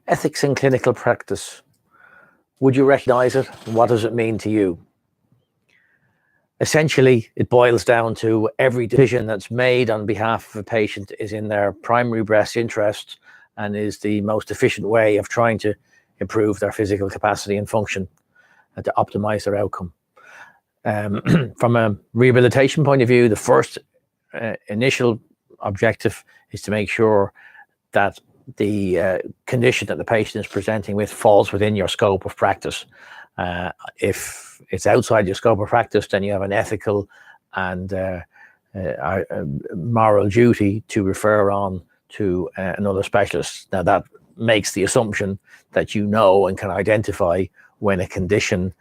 Ethics in clinical practice. Would you recognize it? What does it mean to you? Essentially, it boils down to every decision that's made on behalf of a patient is in their primary best interest and is the most efficient way of trying to improve their physical capacity and function and to optimize their outcome. From a rehabilitation point of view, the first initial objective is to make sure that the condition that the patient is presenting with falls within your scope of practice. If it's outside your scope of practice, then you have an ethical and moral duty to refer on to another specialist. Now, that makes the assumption that you know and can identify when a condition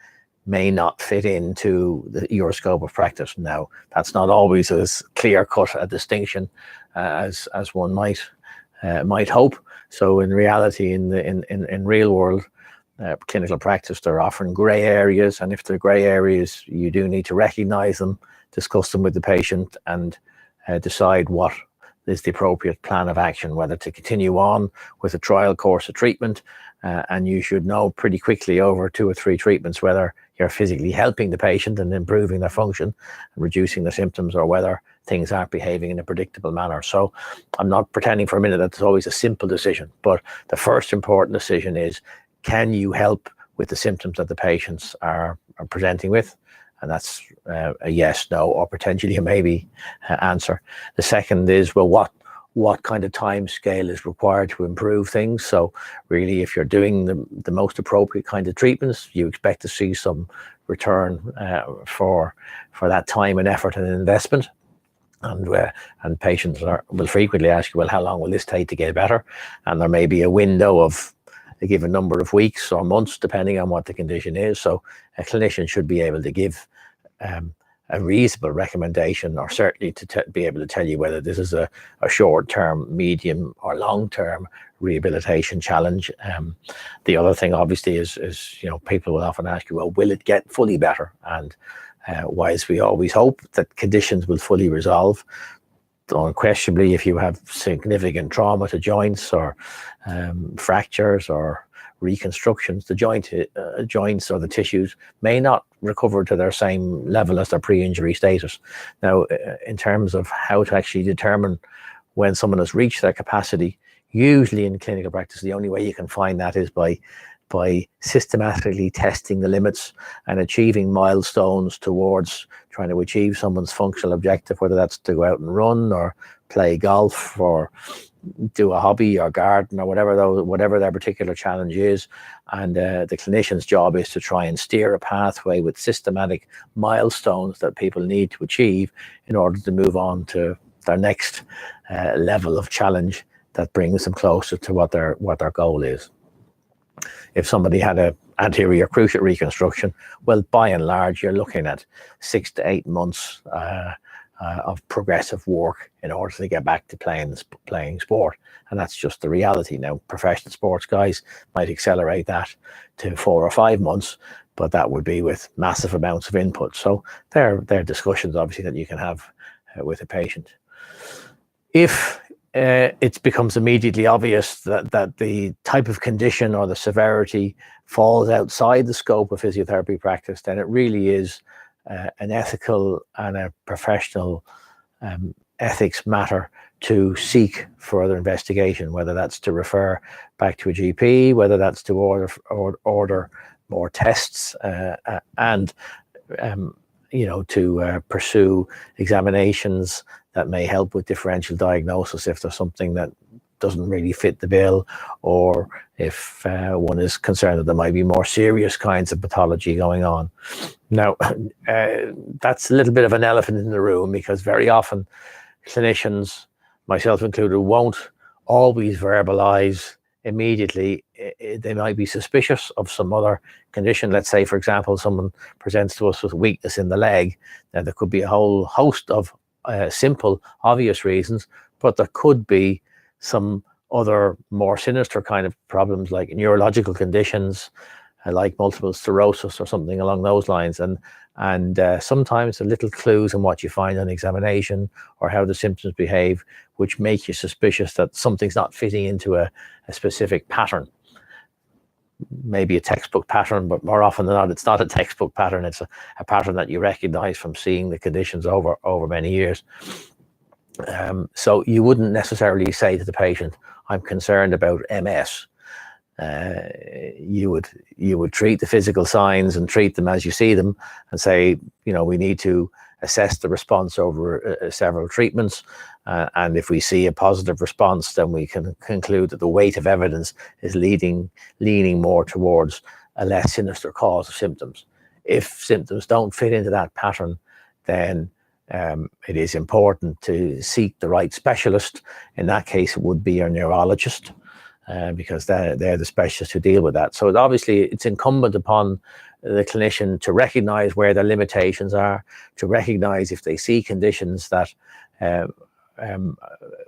may not fit into your scope of practice. Now, that's not always as clear-cut a distinction as one might hope. So, in reality, in real world clinical practice, there are often grey areas, and if there are grey areas, you do need to recognise them, discuss them with the patient, and decide what is the appropriate plan of action, whether to continue on with a trial course of treatment, and you should know pretty quickly over 2 or 3 treatments whether you're physically helping the patient and improving their function and reducing the symptoms, or whether things aren't behaving in a predictable manner. So I'm not pretending for a minute that there's always a simple decision, but the first important decision is, can you help with the symptoms that the patients are presenting with? And that's a yes, no, or potentially a maybe answer. The second is, well, what kind of time scale is required to improve things? So really, if you're doing the most appropriate kind of treatments, you expect to see some return for that time and effort and investment. And patients will frequently ask you, well, how long will this take to get better? And there may be a window of a given number of weeks or months, depending on what the condition is. So a clinician should be able to give a reasonable recommendation, or certainly to be able to tell you whether this is a short-term, medium, or long-term rehabilitation challenge. The other thing, obviously, is people will often ask you, well, will it get fully better? And whilst we always hope that conditions will fully resolve, unquestionably, if you have significant trauma to joints, or fractures or reconstructions, the joints or the tissues may not recover to their same level as their pre-injury status. Now, in terms of how to actually determine when someone has reached their capacity, usually in clinical practice, the only way you can find that is by systematically testing the limits and achieving milestones towards trying to achieve someone's functional objective, whether that's to go out and run or play golf or do a hobby or garden or whatever their particular challenge is. And the clinician's job is to try and steer a pathway with systematic milestones that people need to achieve in order to move on to their next level of challenge that brings them closer to what their goal is. If somebody had an anterior cruciate reconstruction, well, by and large, you're looking at 6 to 8 months of progressive work in order to get back to playing sport. And that's just the reality. Now, professional sports guys might accelerate that to 4 or 5 months, but that would be with massive amounts of input. So there are discussions, obviously, that you can have with a patient. If it becomes immediately obvious that the type of condition or the severity falls outside the scope of physiotherapy practice, then it really is an ethical and a professional ethics matter to seek further investigation, whether that's to refer back to a GP, whether that's to order more tests, and to pursue examinations that may help with differential diagnosis if there's something that doesn't really fit the bill, or if one is concerned that there might be more serious kinds of pathology going on. Now, that's a little bit of an elephant in the room, because very often clinicians, myself included, won't always verbalize immediately. They might be suspicious of some other condition. Let's say, for example, someone presents to us with weakness in the leg. Now, there could be a whole host of simple, obvious reasons, but there could be some other more sinister kind of problems, like neurological conditions, like multiple sclerosis or something along those lines. And sometimes the little clues in what you find on examination or how the symptoms behave, which make you suspicious that something's not fitting into a specific pattern. maybe a textbook pattern, but more often than not, it's not a textbook pattern. It's a pattern that you recognize from seeing the conditions over many years. So you wouldn't necessarily say to the patient, I'm concerned about MS. You would treat the physical signs and treat them as you see them, and say, we need to assess the response over several treatments, and if we see a positive response, then we can conclude that the weight of evidence is leaning more towards a less sinister cause of symptoms. If symptoms don't fit into that pattern, then it is important to seek the right specialist. In that case, it would be your neurologist, because they're the specialists who deal with that. So obviously it's incumbent upon the clinician to recognize where their limitations are, to recognize if they see conditions that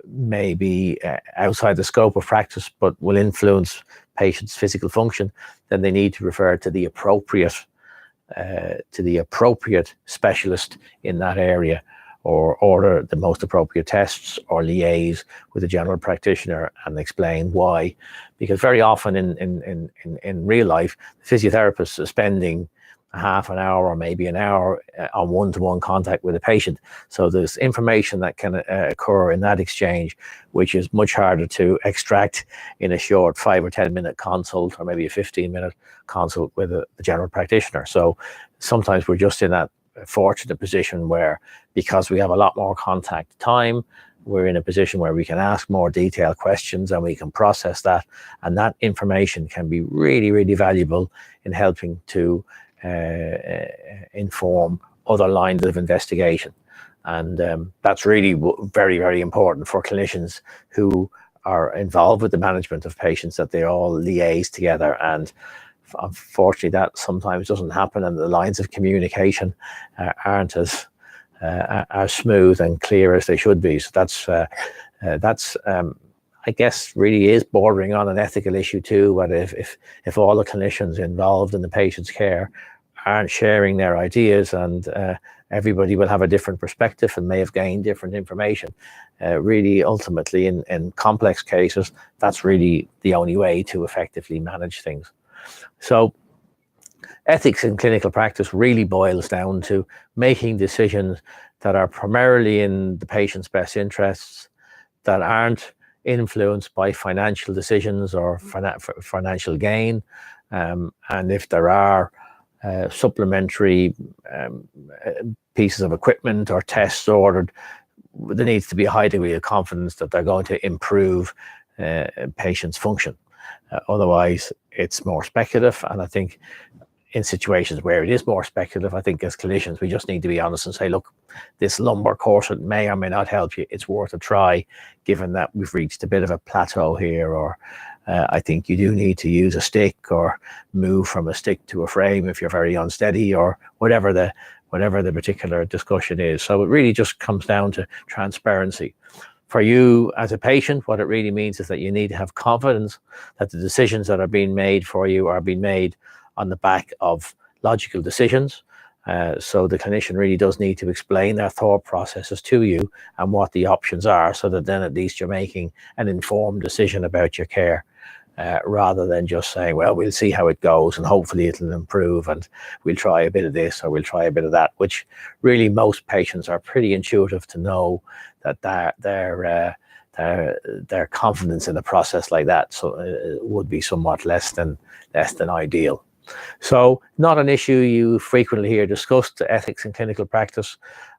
may be outside the scope of practice but will influence patients' physical function, then they need to refer to the appropriate specialist in that area, or order the most appropriate tests, or liaise with a general practitioner and explain why. Because very often in real life, the physiotherapist is spending a half an hour or maybe an hour on one-to-one contact with a patient. So there's information that can occur in that exchange, which is much harder to extract in a short 5 or 10 minute consult, or maybe a 15-minute consult with a general practitioner. So sometimes we're just in that fortunate position where, because we have a lot more contact time, we're in a position where we can ask more detailed questions and we can process that, and that information can be really, really valuable in helping to inform other lines of investigation. And that's really very, very important for clinicians who are involved with the management of patients, that they all liaise together. And unfortunately, that sometimes doesn't happen, and the lines of communication aren't as smooth and clear as they should be. So that's I guess really is bordering on an ethical issue too. But if all the clinicians involved in the patient's care aren't sharing their ideas, and everybody will have a different perspective and may have gained different information, really ultimately in complex cases, that's really the only way to effectively manage things. So ethics in clinical practice really boils down to making decisions that are primarily in the patient's best interests, that aren't influenced by financial decisions or financial gain. And if there are supplementary pieces of equipment or tests ordered, there needs to be a high degree of confidence that they're going to improve patients' function. Otherwise, it's more speculative. And I think in situations where it is more speculative, I think as clinicians, we just need to be honest and say, look, this lumbar corset may or may not help you. It's worth a try, given that we've reached a bit of a plateau here, or I think you do need to use a stick, or move from a stick to a frame if you're very unsteady, or whatever the particular discussion is. So it really just comes down to transparency. For you as a patient, what it really means is that you need to have confidence that the decisions that are being made for you are being made on the back of logical decisions. So the clinician really does need to explain their thought processes to you and what the options are, so that then at least you're making an informed decision about your care, rather than just saying, well, we'll see how it goes and hopefully it'll improve, and we'll try a bit of this or we'll try a bit of that, which really most patients are pretty intuitive to know that their confidence in a process like that would be somewhat less than ideal. So not an issue you frequently hear discussed, ethics in clinical practice.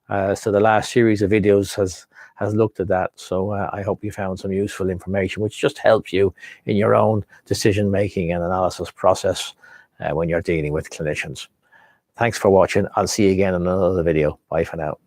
So the last series of videos has looked at that. So I hope you found some useful information, which just helps you in your own decision making and analysis process when you're dealing with clinicians. Thanks for watching. I'll see you again in another video. Bye for now.